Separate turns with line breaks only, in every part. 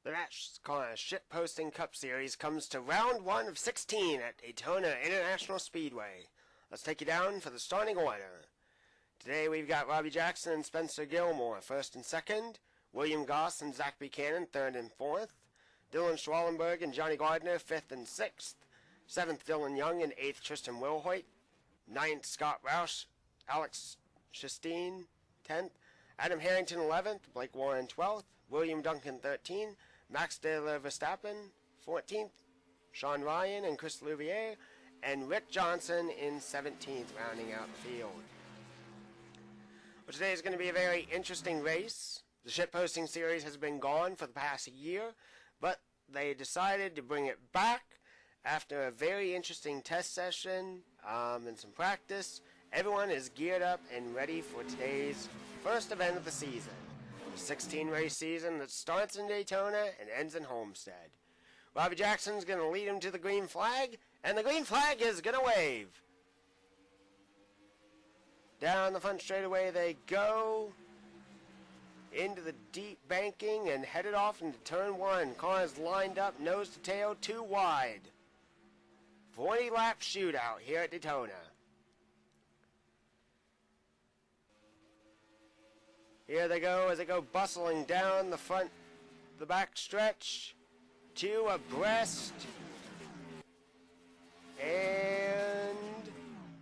The NASCAR Shitposting Cup Series comes to round 1 of 16 at Daytona International Speedway. Let's take you down for the starting order. Today we've got Robbie Jackson and Spencer Gilmore first and second, William Goss and Zach Buchanan third and fourth, Dylan Schwallenberg and Johnny Gardner fifth and sixth, seventh Dylan Young and eighth Tristan Wilhoit, ninth Scott Roush, Alex Shastine 10th, Adam Harrington 11th, Blake Warren 12th, William Duncan 13th, Max de la Verstappen 14th, Sean Ryan and Chris Louvier, and Rick Johnson in 17th, rounding out the field. Well, today is going to be a very interesting race. The shitposting series has been gone for the past year, but they decided to bring it back after a very interesting test session and some practice. Everyone is geared up and ready for today's first event of the season. A 16-race season that starts in Daytona and ends in Homestead. Robbie Jackson's going to lead him to the green flag, and the green flag is going to wave. Down the front straightaway they go, into the deep banking and headed off into turn 1. Cars lined up nose to tail, 2 wide. 40-lap shootout here at Daytona. Here they go as they go bustling down the back stretch, 2 abreast, and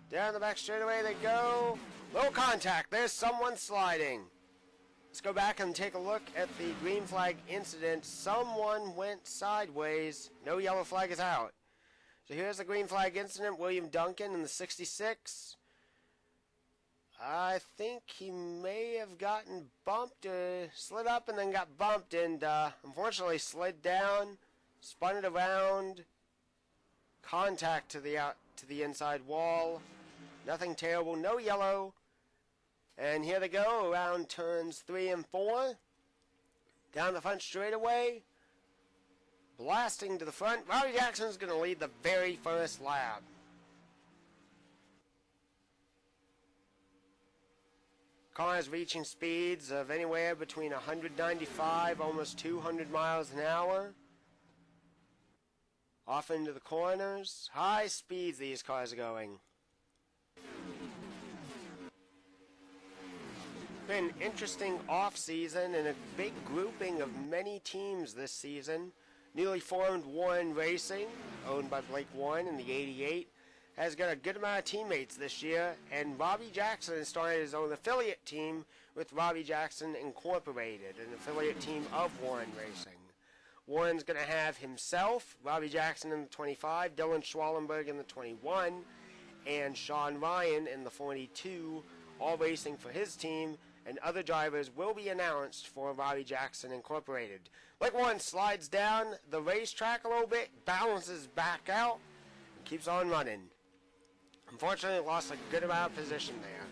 down the back straightaway they go. Low contact, there's someone sliding. Let's go back and take a look at the green flag incident. Someone went sideways. No yellow flag is out. So here's the green flag incident. William Duncan in the 66. I think he may have gotten bumped or slid up and then got bumped and unfortunately slid down, spun it around, contact to the inside wall. Nothing terrible, no yellow. And here they go around turns 3 and 4. Down the front straightaway, blasting to the front. Robbie Jackson's going to lead the very first lap. Cars reaching speeds of anywhere between 195, almost 200 miles an hour. Off into the corners. High speeds these cars are going. Been an interesting off-season and a big grouping of many teams this season. Newly formed Warren Racing, owned by Blake Warren in the 88, has got a good amount of teammates this year, and Robbie Jackson has started his own affiliate team with Robbie Jackson Incorporated, an affiliate team of Warren Racing. Warren's going to have himself, Robbie Jackson in the 25, Dylan Schwallenberg in the 21, and Sean Ryan in the 42, all racing for his team, and other drivers will be announced for Robbie Jackson Incorporated. Blake Warren slides down the racetrack a little bit, balances back out, and keeps on running. Unfortunately, lost a good amount of position there.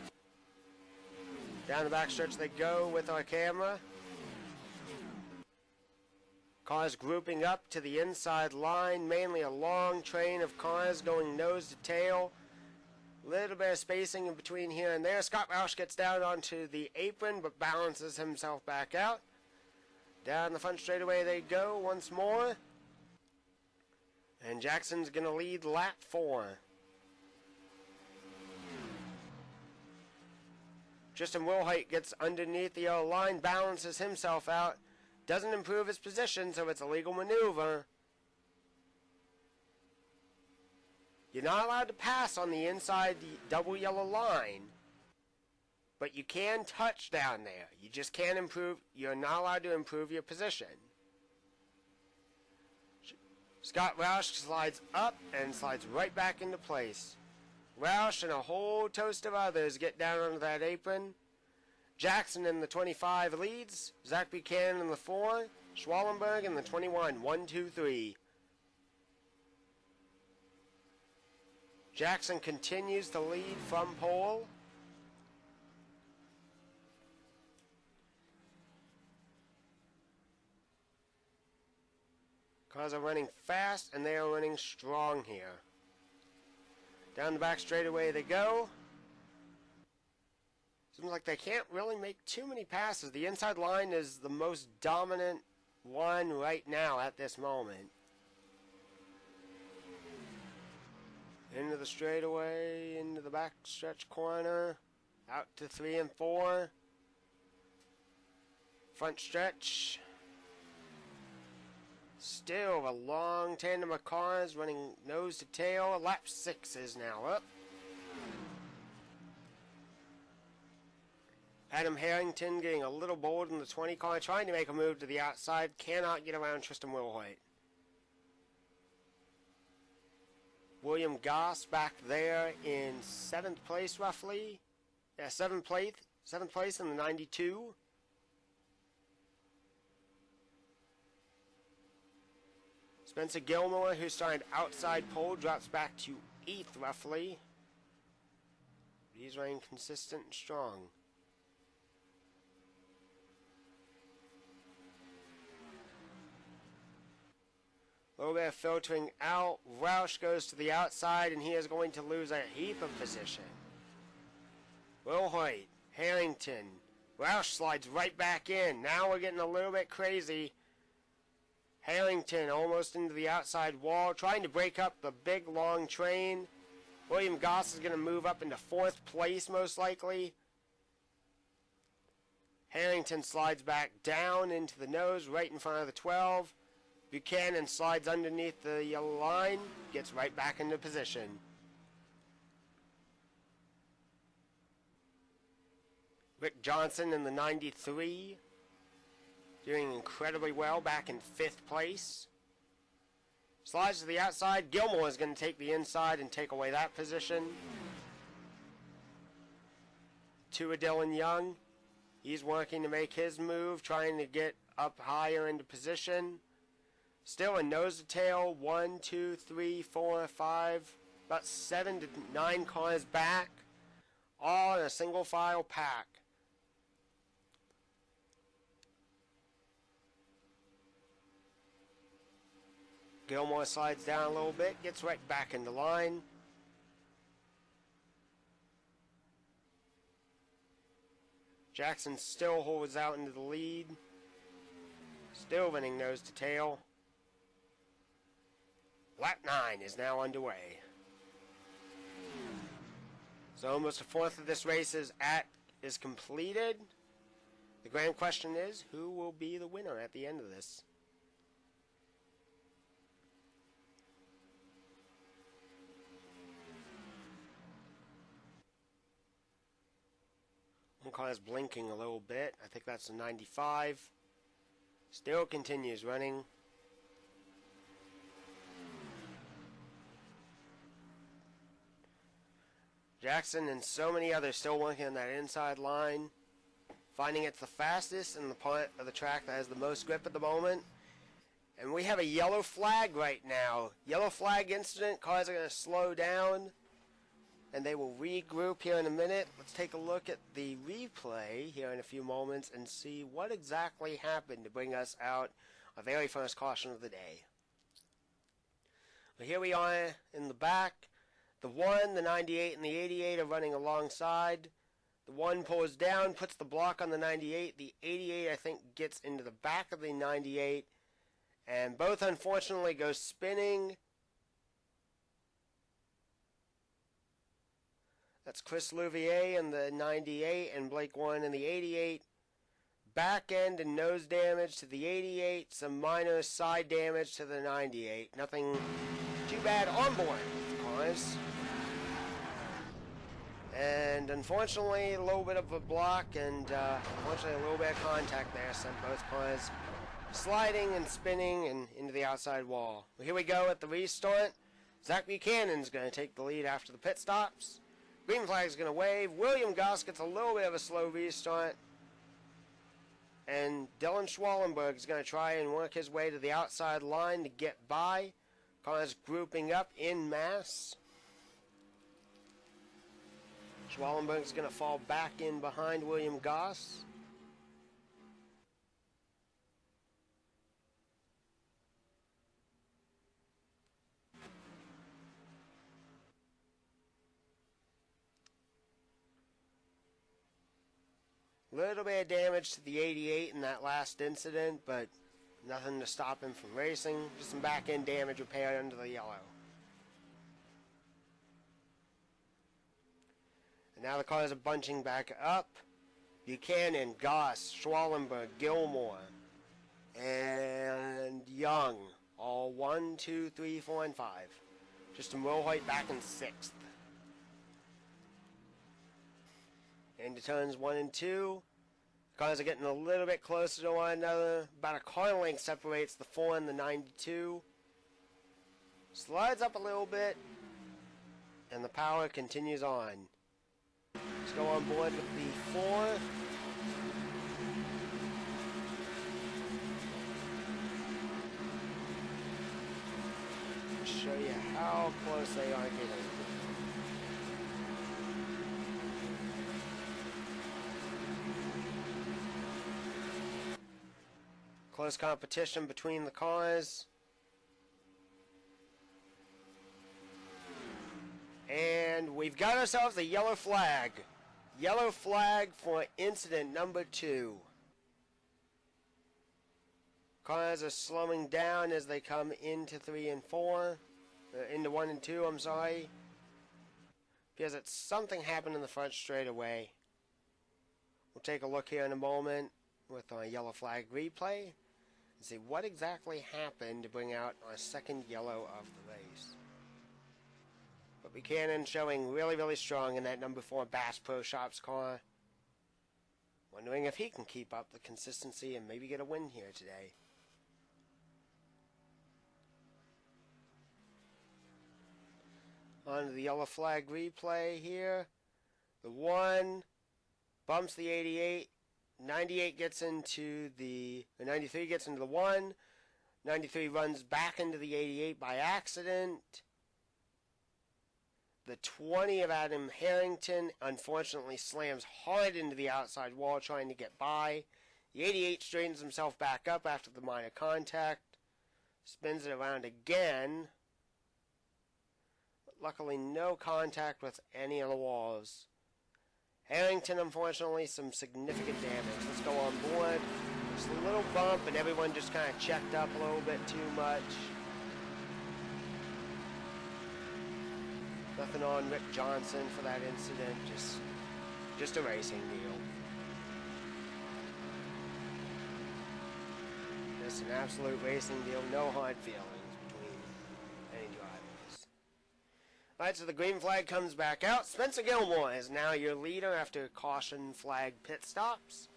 Down the backstretch they go with our camera. Cars grouping up to the inside line, mainly a long train of cars going nose to tail. Little bit of spacing in between here and there. Scott Roush gets down onto the apron but balances himself back out. Down the front straightaway they go once more. And Jackson's going to lead lap 4. Tristan Wilhoit gets underneath the yellow line, balances himself out. Doesn't improve his position, so it's a legal maneuver. You're not allowed to pass on the inside the double yellow line, but you can touch down there. You just can't improve. You're not allowed to improve your position. Scott Roush slides up and slides right back into place. Roush and a whole toast of others get down onto that apron. Jackson in the 25 leads. Zach Buchanan in the 4. Schwallenberg in the 21. 1, 2, 3. Jackson continues to lead from pole. Cars are running fast and they are running strong here. Down the back straightaway they go. Seems like they can't really make too many passes. The inside line is the most dominant one right now at this moment. Into the straightaway, into the backstretch corner, out to 3 and 4. Front stretch. Still a long tandem of cars running nose to tail. Lap 6 is now up. Adam Harrington getting a little bold in the 20 car, trying to make a move to the outside. Cannot get around Tristan Wilhoit. William Goss back there in 7th place, roughly. Yeah, 7th place in the 92. Spencer Gilmore, who started outside pole, drops back to 8th, roughly. He's running consistent and strong. A little bit of filtering out. Roush goes to the outside, and he is going to lose a heap of position. Wilhoit, Harrington. Roush slides right back in. Now we're getting a little bit crazy. Harrington almost into the outside wall, trying to break up the big, long train. William Goss is going to move up into 4th place, most likely. Harrington slides back down into the nose, right in front of the 12. Buchanan slides underneath the yellow line, gets right back into position. Rick Johnson in the 93, doing incredibly well, back in 5th place. Slides to the outside. Gilmore is going to take the inside and take away that position. To Dylan Young. He's working to make his move, trying to get up higher into position. Still a nose to tail, 1, 2, 3, 4, 5, about 7 to 9 cars back, all in a single file pack. Gilmore slides down a little bit, gets right back into line. Jackson still holds out into the lead, still winning nose to tail. Lap 9 is now underway. So almost a fourth of this race is completed. The grand question is, who will be the winner at the end of this? One car is blinking a little bit. I think that's the 95. Still continues running. Jackson and so many others still working on that inside line, finding it's the fastest and the part of the track that has the most grip at the moment. And we have a yellow flag right now. Yellow flag incident. Cars are going to slow down, and they will regroup here in a minute. Let's take a look at the replay here in a few moments and see what exactly happened to bring us out our very first caution of the day. Well, here we are in the back. The 1, the 98, and the 88 are running alongside. The 1 pulls down, puts the block on the 98. The 88, I think, gets into the back of the 98. And both, unfortunately, go spinning. That's Chris Louvier in the 98 and Blake Warren in the 88. Back end and nose damage to the 88. Some minor side damage to the 98. Nothing too bad on board with the cars. And unfortunately, a little bit of a block and unfortunately a little bit of contact there sent both cars sliding and spinning and into the outside wall. Well, here we go at the restart. Zach Buchanan's going to take the lead after the pit stops. Green flag's going to wave. William Goss gets a little bit of a slow restart. And Dylan Schwallenberg is going to try and work his way to the outside line to get by. Cars grouping up en masse. Schwallenberg's going to fall back in behind William Goss. Little bit of damage to the 88 in that last incident, but Nothing to stop him from racing. Just some back end damage repaired under the yellow. And now the cars are bunching back up. Buchanan, Goss, Schwallenberg, Gilmore, and Young. All 1, 2, 3, 4, and 5. Justin Wilhoit back in 6th. Into turns 1 and 2. Cars are getting a little bit closer to one another. About a car length separates the 4 and the 92. Slides up a little bit. And the power continues on. Let's go on board with the 4. Show you how close they are getting. Close competition between the cars. And we've got ourselves a yellow flag. Yellow flag for incident number 2. Cars are slowing down as they come into 3 and 4. Into 1 and 2, I'm sorry. Because it's something happened in the front straightaway. We'll take a look here in a moment with our yellow flag replay and see what exactly happened to bring out our second yellow of the race. But Buchanan showing really, really strong in that number 4 Bass Pro Shops car. Wondering if he can keep up the consistency and maybe get a win here today. On to the yellow flag replay here. The 1 bumps the 88. 98 gets into the 93 gets into the 1. 93 runs back into the 88 by accident. The 20 of Adam Harrington unfortunately slams hard into the outside wall trying to get by. The 88 straightens himself back up after the minor contact. Spins it around again. But luckily no contact with any of the walls. Harrington, unfortunately, some significant damage. Let's go on board. Just a little bump and everyone just kind of checked up a little bit too much. Nothing on Rick Johnson for that incident. Just a racing deal. Just an absolute racing deal. No hard feelings between any drivers. Alright, so the green flag comes back out. Spencer Gilmore is now your leader after caution flag pit stops.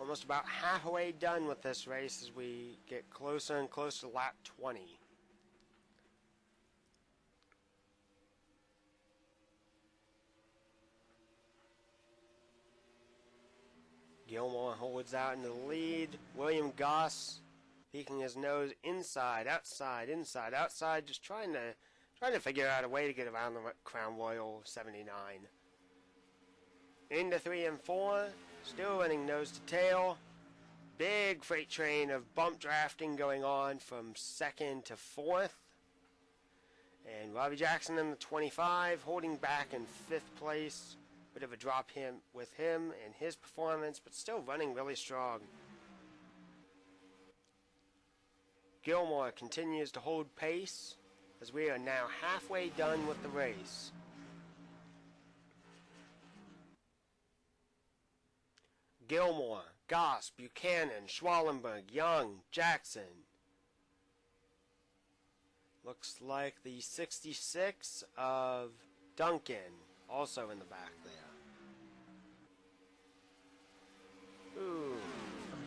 Almost about halfway done with this race as we get closer and closer to lap 20. Gilmore holds out in the lead. William Goss peeking his nose inside, outside, inside, outside, just trying to figure out a way to get around the Crown Royal 79. Into 3 and 4, still running nose to tail. Big freight train of bump drafting going on from 2nd to 4th. And Robbie Jackson in the 25, holding back in 5th place. Bit of a drop with him and his performance, but still running really strong. Gilmore continues to hold pace as we are now halfway done with the race. Gilmore, Goss, Buchanan, Schwallenberg, Young, Jackson. Looks like the 66 of Duncan also in the back there. Ooh,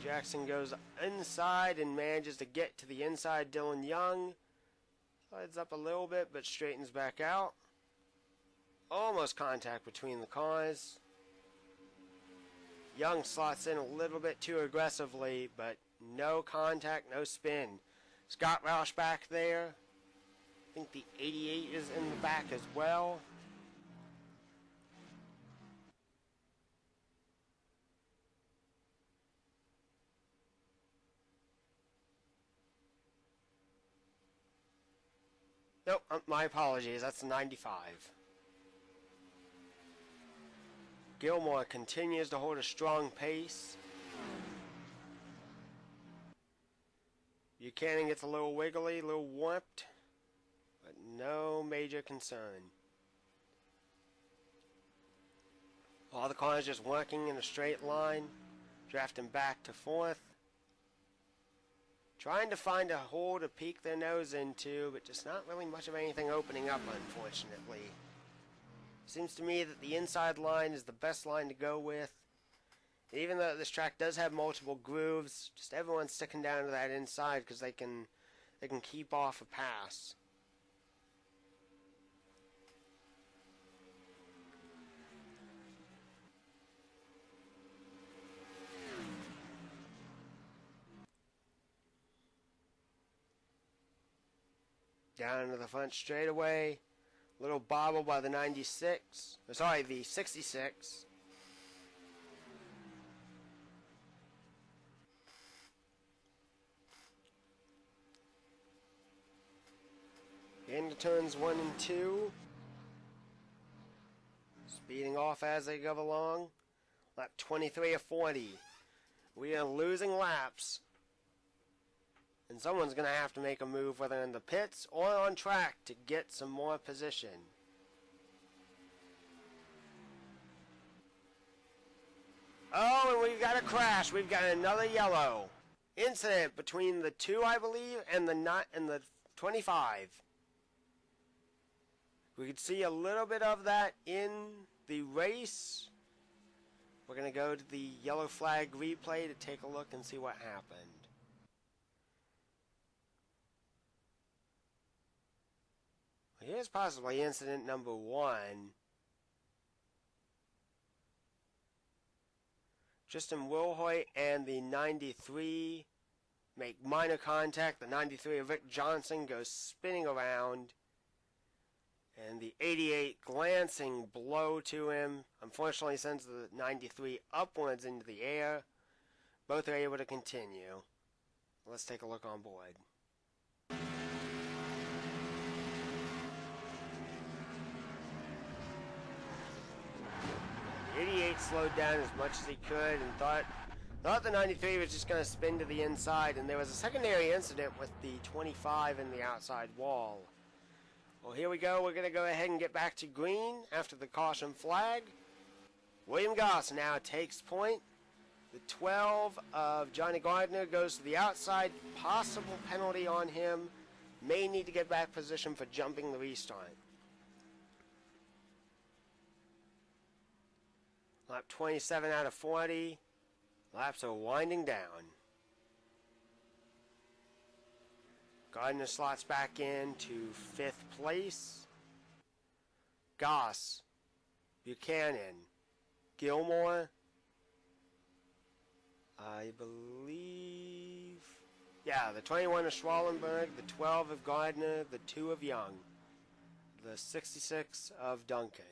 Jackson goes inside and manages to get to the inside. Dylan Young slides up a little bit but straightens back out. Almost contact between the cars. Young slots in a little bit too aggressively, but no contact, no spin. Scott Roush back there. I think the 88 is in the back as well. Nope, my apologies, that's 95. Gilmore continues to hold a strong pace. Buchanan gets a little wiggly, a little warped, but no major concern. All the cars just working in a straight line, drafting back to fourth. Trying to find a hole to peek their nose into, but just not really much of anything opening up, unfortunately. Seems to me that the inside line is the best line to go with. Even though this track does have multiple grooves, just everyone's sticking down to that inside because they can keep off a pass. Down to the front straightaway. Little bobble by the 96. Sorry, the 66. Into turns 1 and 2. Speeding off as they go along. Lap 23 of 40. We are losing laps. And someone's going to have to make a move, whether in the pits or on track, to get some more position. Oh, and we've got a crash. We've got another yellow incident between the 2, I believe, and the 25. We could see a little bit of that in the race. We're going to go to the yellow flag replay to take a look and see what happened. Here's possibly incident number 1. Justin Wilhoit and the 93 make minor contact. The 93 of Rick Johnson goes spinning around. And the 88 glancing blow to him unfortunately sends the 93 upwards into the air. Both are able to continue. Let's take a look on board. 88 slowed down as much as he could and thought the 93 was just going to spin to the inside, and there was a secondary incident with the 25 in the outside wall. Well, here we go. We're going to go ahead and get back to green after the caution flag. William Goss now takes point. The 12 of Johnny Gardner goes to the outside. Possible penalty on him. May need to get back position for jumping the restart. Lap 27 out of 40. Laps are winding down. Gardner slots back in to 5th place. Goss, Buchanan, Gilmore, I believe, yeah, the 21 of Schwallenberg, the 12 of Gardner, the 2 of Young, the 66 of Duncan.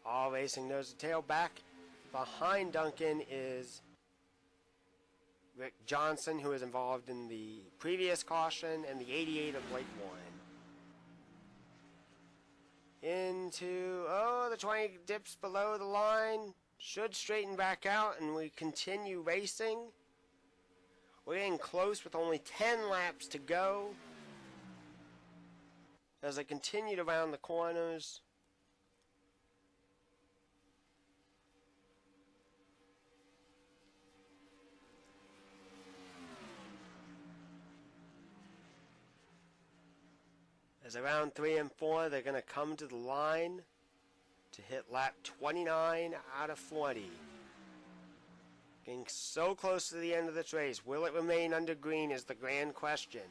All racing nose to tail. Back behind Duncan is Rick Johnson, who is involved in the previous caution, and the 88 of Blake Warren. Into, the 20 dips below the line. Should straighten back out, and we continue racing. We're getting close with only 10 laps to go. As I continued around the corners. As around 3 and 4, they're going to come to the line to hit lap 29 out of 40. Getting so close to the end of this race. Will it remain under green is the grand question.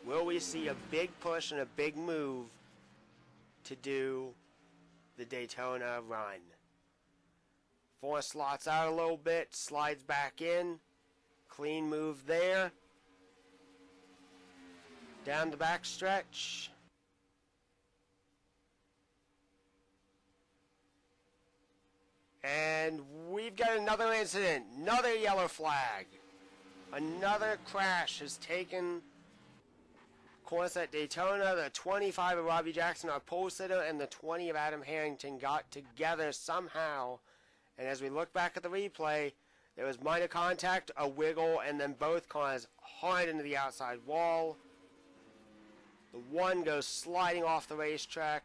Will we see a big push and a big move to do the Daytona run? 4 slots out a little bit, slides back in. Clean move there. Down the back stretch. And we've got another incident, another yellow flag. Another crash has taken course at Daytona. The 25 of Robbie Jackson, our pole sitter, and the 20 of Adam Harrington got together somehow. And as we look back at the replay, There was minor contact, a wiggle, and then both cars hard into the outside wall. The one goes sliding off the racetrack,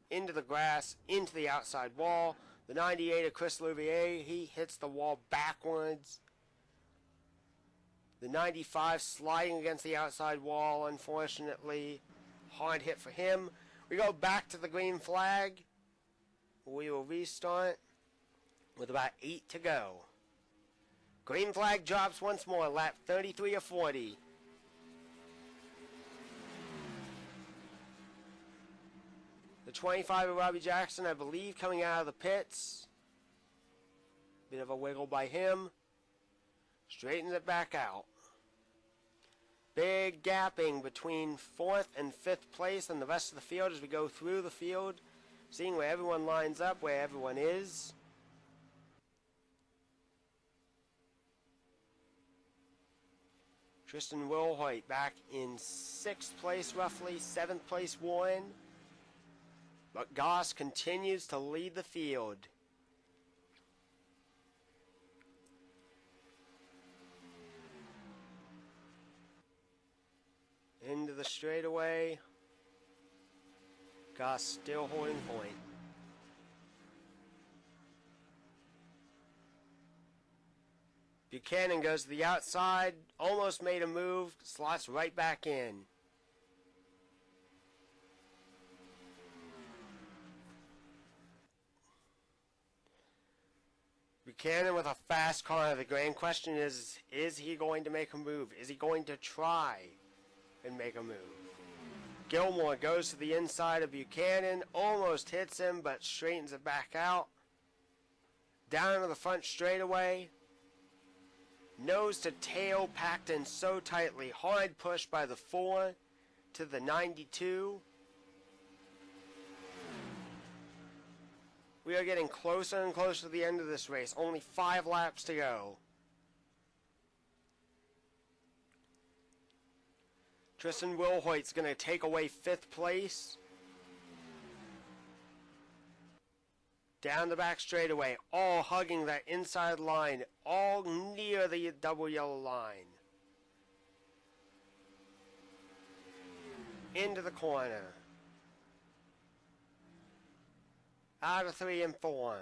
into the grass, into the outside wall. The 98 of Chris Louvier, he hits the wall backwards. The 95 sliding against the outside wall, unfortunately. Hard hit for him. We go back to the green flag. We will restart with about 8 to go. Green flag drops once more, lap 33 of 40. The 25 of Robbie Jackson, I believe, coming out of the pits. Bit of a wiggle by him. Straightens it back out. Big gapping between 4th and 5th place and the rest of the field as we go through the field, seeing where everyone lines up, where everyone is. Tristan Wilhoit back in 6th place, roughly 7th place Warren. But Goss continues to lead the field. Into the straightaway. Goss still holding point. Buchanan goes to the outside, almost made a move, slots right back in. Buchanan with a fast car. The grand question is he going to make a move? Is he going to try and make a move? Gilmore goes to the inside of Buchanan, almost hits him, but straightens it back out. Down to the front straightaway. Nose to tail, packed in so tightly. Hard push by the 4 to the 92. We are getting closer and closer to the end of this race. Only 5 laps to go. Tristan Wilhoit's going to take away 5th place. Down the back straightaway, all hugging that inside line, all near the double yellow line. Into the corner. Out of 3 and 4.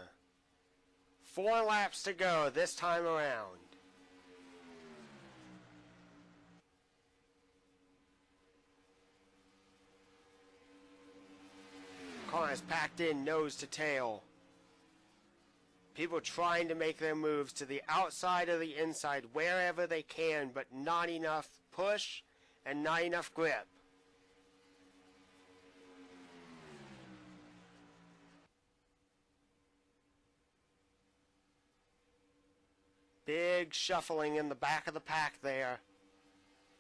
4 laps to go this time around. Car is packed in nose to tail. People trying to make their moves to the outside or the inside wherever they can, but not enough push and not enough grip. Big shuffling in the back of the pack there.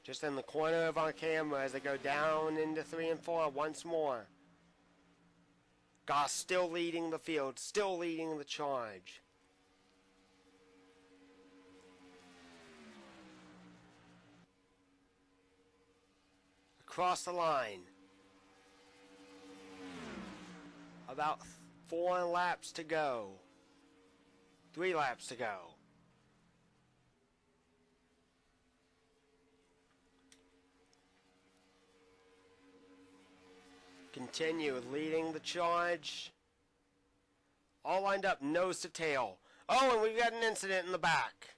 Just in the corner of our camera as they go down into 3 and 4 once more. Goss still leading the field, still leading the charge. Across the line. About 4 laps to go. 3 laps to go. Continue leading the charge. All lined up nose to tail. Oh, and we've got an incident in the back.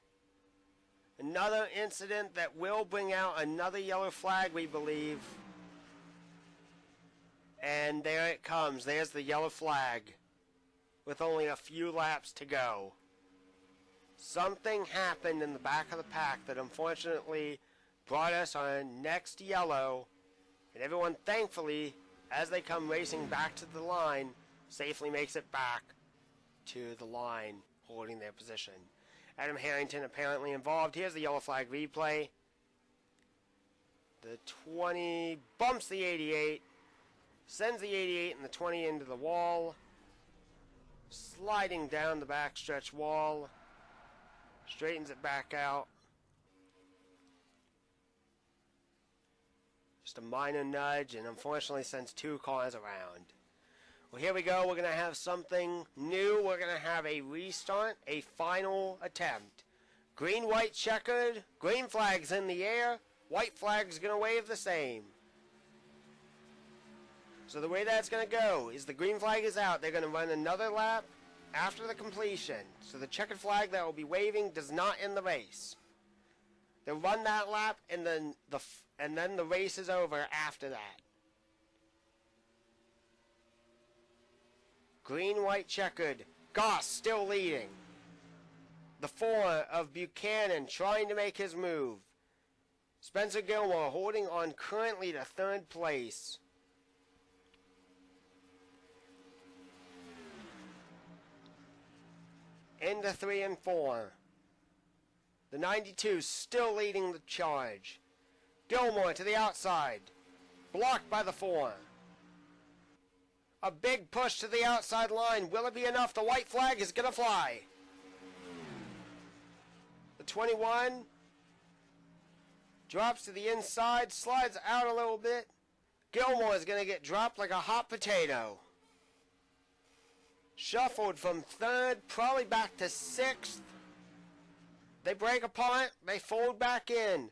Another incident that will bring out another yellow flag, we believe. And there it comes. There's the yellow flag. With only a few laps to go. Something happened in the back of the pack that unfortunately brought us our next yellow. And everyone, thankfully, as they come racing back to the line, safely makes it back to the line, holding their position. Adam Harrington apparently involved. Here's the yellow flag replay. The 20 bumps the 88, sends the 88 and the 20 into the wall, sliding down the backstretch wall, straightens it back out. Just a minor nudge, and unfortunately sends 2 cars around. Well, here we go. We're going to have something new. We're going to have a restart, a final attempt. Green, white, checkered. Green flag's in the air. White flag's going to wave the same. So the way that's going to go is the green flag is out. They're going to run another lap after the completion. So the checkered flag that will be waving does not end the race. They'll run that lap and then the race is over after that. Green, white, checkered. Goss still leading. The 4 of Buchanan trying to make his move. Spencer Gilmore holding on currently to 3rd place. Into 3 and 4. The 92 still leading the charge. Gilmore to the outside. Blocked by the 4. A big push to the outside line. Will it be enough? The white flag is going to fly. The 21 drops to the inside, slides out a little bit. Gilmore is going to get dropped like a hot potato. Shuffled from 3rd, probably back to 6th. They break apart, they fold back in.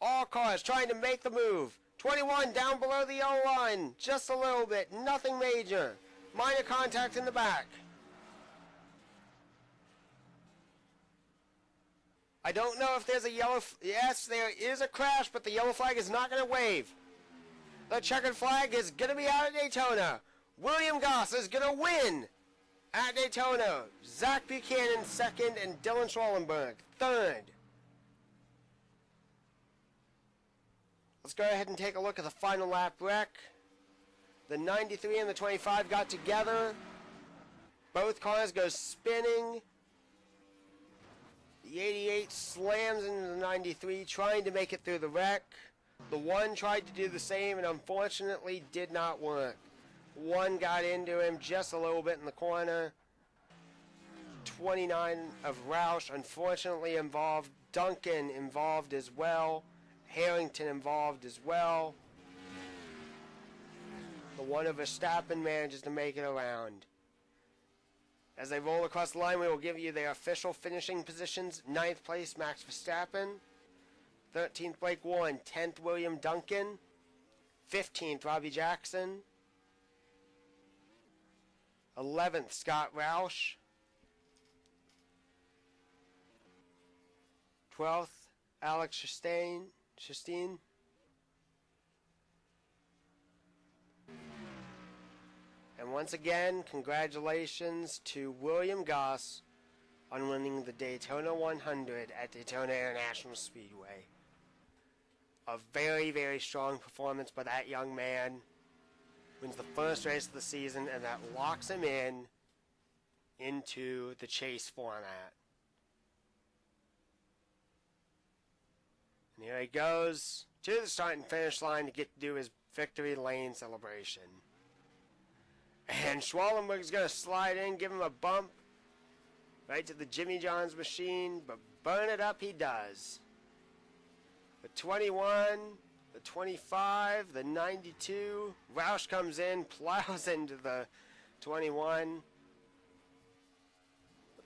All cars trying to make the move. 21 down below the yellow line, just a little bit, nothing major. Minor contact in the back. I don't know if there's a yellow... Yes, there is a crash, but the yellow flag is not going to wave. The checkered flag is going to be out at Daytona. William Goss is going to win at Daytona. Zach Buchanan 2nd and Dylan Schwallenberg 3rd. Let's go ahead and take a look at the final lap wreck. The 93 and the 25 got together. Both cars go spinning. The 88 slams into the 93, trying to make it through the wreck. The 1 tried to do the same and unfortunately did not work. 1 got into him just a little bit in the corner. 29 of Roush unfortunately involved. Duncan involved as well. Harrington involved as well. The 1 of Verstappen manages to make it around. As they roll across the line, we will give you their official finishing positions. 9th place, Max Verstappen. 13th, Blake Warren. 10th, William Duncan. 15th, Robbie Jackson. 11th, Scott Roush. 12th, Alex Chastain. And once again, congratulations to William Goss on winning the Daytona 100 at Daytona International Speedway. A very, very strong performance by that young man. Wins the first race of the season, and that locks him into the chase format. And here he goes to the start and finish line to get to do his victory lane celebration. And Schwallenberg's going to slide in, give him a bump right to the Jimmy John's machine, but burn it up he does. The 21, the 25, the 92. Roush comes in, plows into the 21.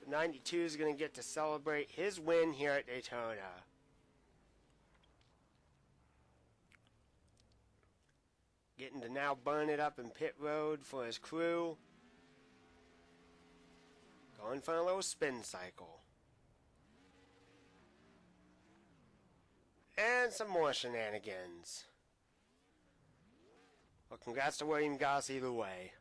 The 92 is going to get to celebrate his win here at Daytona. Getting to now burn it up in pit road for his crew. Going for a little spin cycle. And some more shenanigans. Well, congrats to William Goss either way.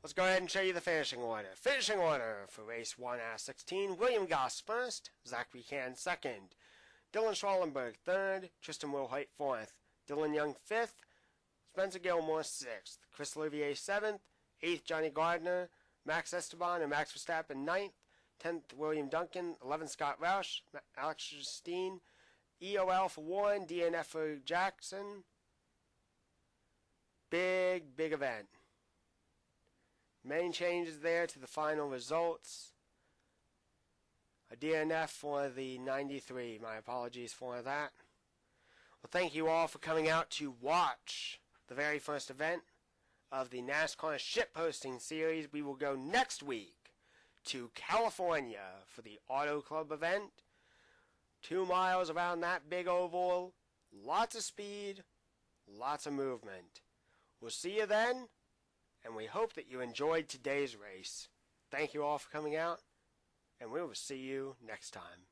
Let's go ahead and show you the finishing order. Finishing order for race 1 out of 16. William Goss 1st. Zach Buchanan 2nd. Dylan Schwallenberg 3rd. Tristan Wilhite 4th. Dylan Young 5th. Spencer Gilmore 6th. Chris Olivier 7th. 8th Johnny Gardner. Max Esteban and Max Verstappen 9th. 10th William Duncan. 11th Scott Roush. Alex Justine. EOL for Warren. DNF for Jackson. Big event. Many changes there to the final results. A DNF for the 93. My apologies for that. Well, thank you all for coming out to watch the very first event of the NASCAR Shitposting Series. We will go next week to California for the Auto Club event. 2 miles around that big oval. Lots of speed, lots of movement. We'll see you then, and we hope that you enjoyed today's race. Thank you all for coming out, and we will see you next time.